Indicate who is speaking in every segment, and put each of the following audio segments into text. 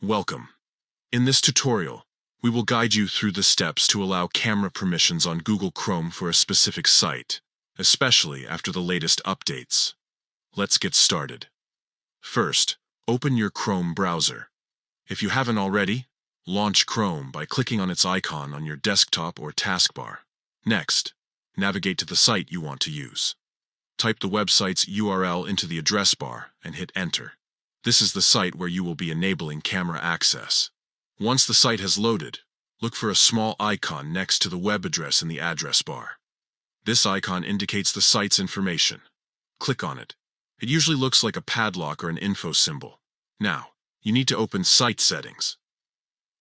Speaker 1: Welcome. In this tutorial, we will guide you through the steps to allow camera permissions on Google Chrome for a specific site, especially after the latest updates. Let's get started. First, open your Chrome browser. If you haven't already, launch Chrome by clicking on its icon on your desktop or taskbar. Next, navigate to the site you want to use. Type the website's URL into the address bar and hit Enter. This is the site where you will be enabling camera access. Once the site has loaded, look for a small icon next to the web address in the address bar. This icon indicates the site's information. Click on it. It usually looks like a padlock or an info symbol. Now, you need to open Site Settings.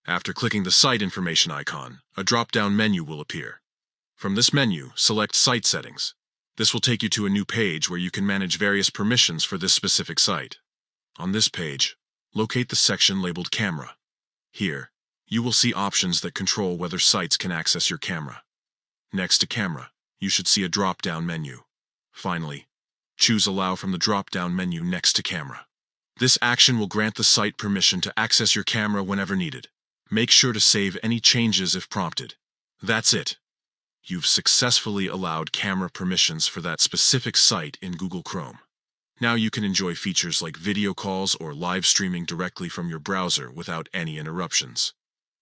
Speaker 1: After clicking the site information icon, a drop-down menu will appear. From this menu, select Site Settings. This will take you to a new page where you can manage various permissions for this specific site. On this page, locate the section labeled Camera. Here, you will see options that control whether sites can access your camera. Next to Camera, you should see a drop-down menu. Finally, choose Allow from the drop-down menu next to Camera. This action will grant the site permission to access your camera whenever needed. Make sure to save any changes if prompted. That's it. You've successfully allowed camera permissions for that specific site in Google Chrome. Now you can enjoy features like video calls or live streaming directly from your browser without any interruptions.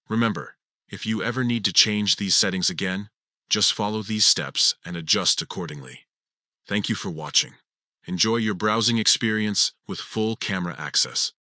Speaker 1: Remember, if you ever need to change these settings again, just follow these steps and adjust accordingly. Thank you for watching. Enjoy your browsing experience with full camera access.